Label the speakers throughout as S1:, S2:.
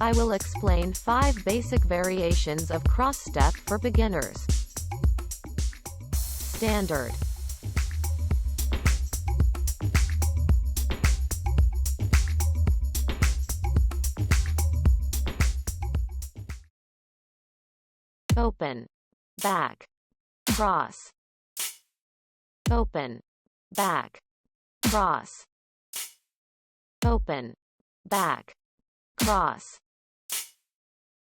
S1: I will explain 5 basic variations of cross-step for beginners. Standard. Open, back, cross. Open, back, cross. Open, back, cross.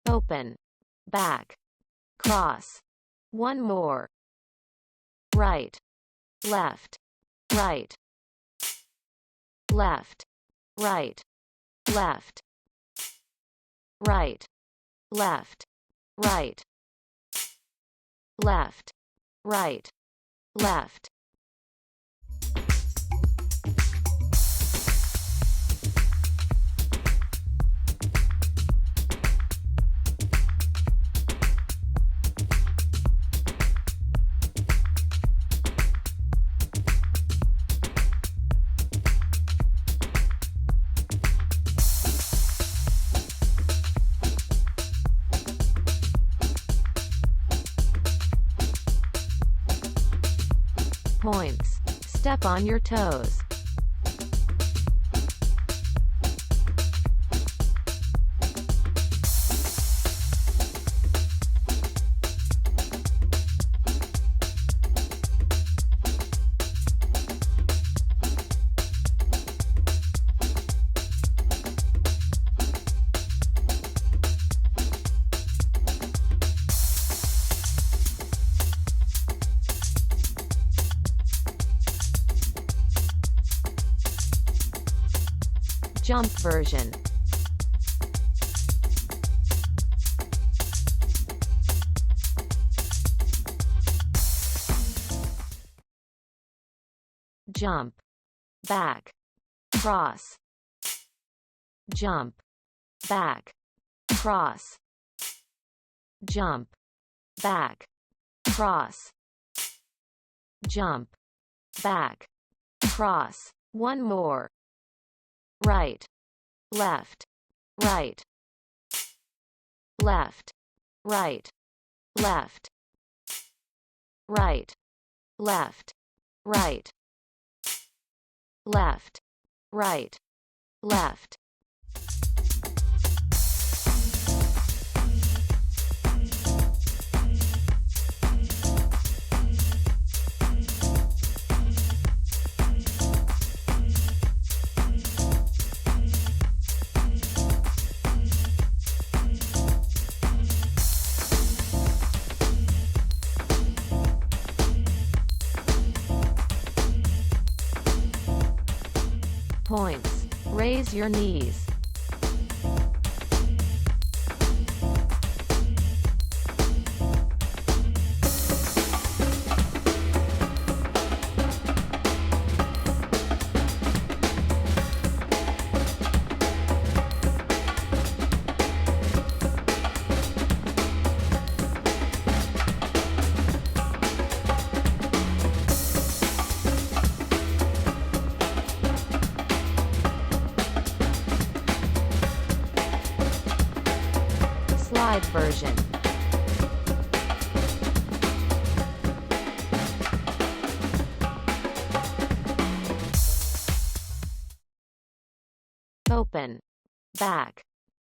S1: Open, back, cross. One more. Right, left, right, left, right, left, right, left, right, left, right, left. Points. Step on your toes. Jump version. Jump, back, cross. Jump, back, cross. Jump, back, cross. Jump, back, cross. One more. Right, left, right, left, right, left, right, left, right, left, right, left. Points. Raise your knees. Slide version. Open, back,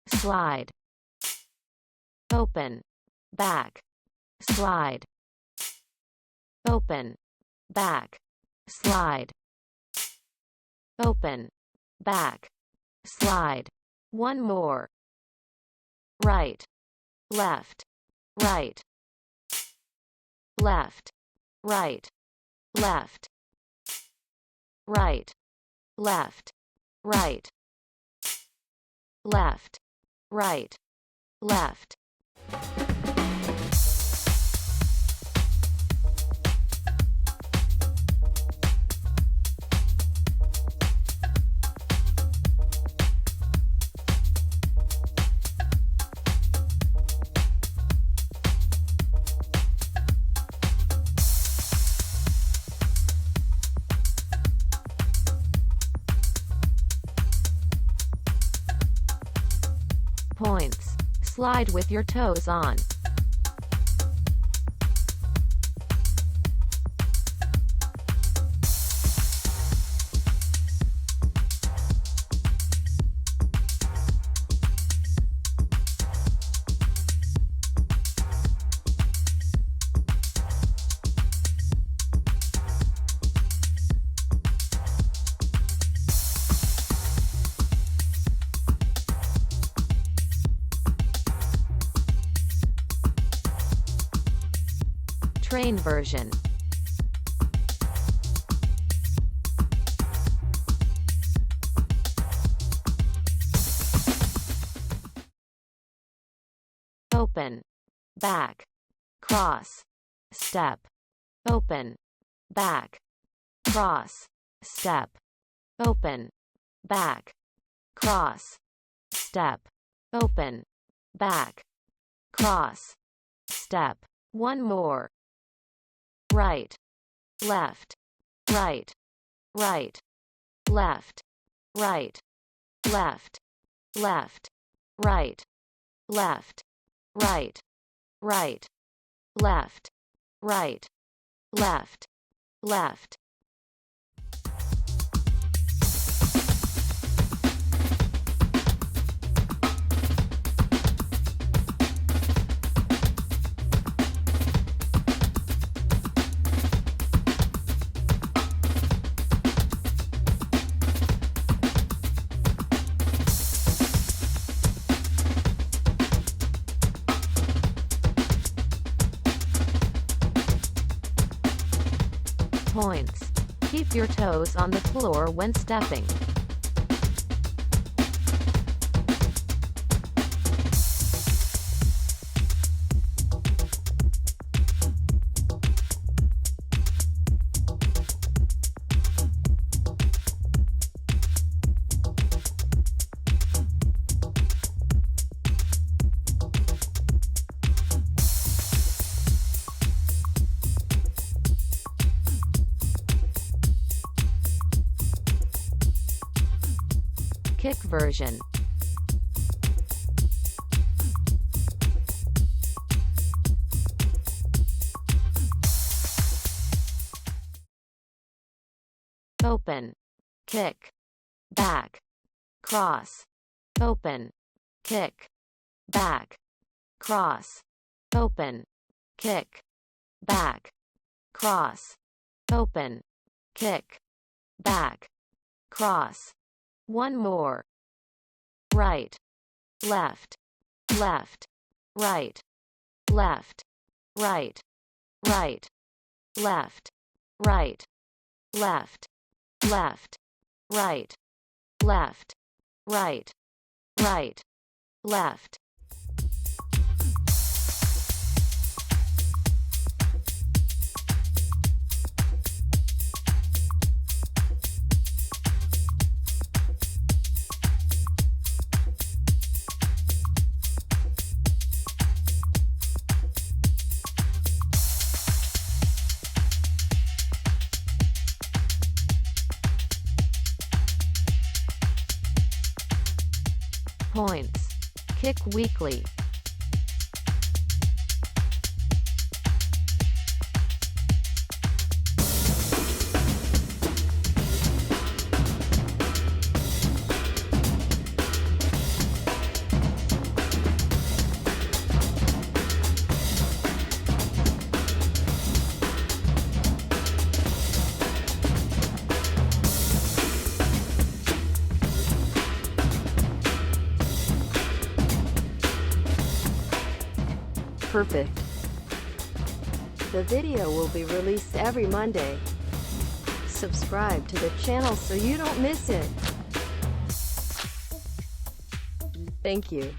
S1: slide. Open, back, slide. Open, back, slide. Open, back, slide. One more. Right, left, right, left, right, left, right, left, right, left, right, left. Points. Slide with your toes on. Train version. Open, back, cross, step, open, back, cross, step, open, back, cross, step, open, back, cross, step. One more. Right, left, right, right, left, right, left, left, right, left, right, right, left, right, left, left. Points. Keep your toes on the floor when stepping. Kick version. Open, kick, back, cross, open, kick, back, cross, open, kick, back, cross, open, kick, back, cross. One more. Right, left, left, right, left, right, right, left, right, left, left, right, left, right, right, left. Points. Kick weekly.
S2: Perfect. The video will be released every Monday. Subscribe to the channel so you don't miss it. Thank you.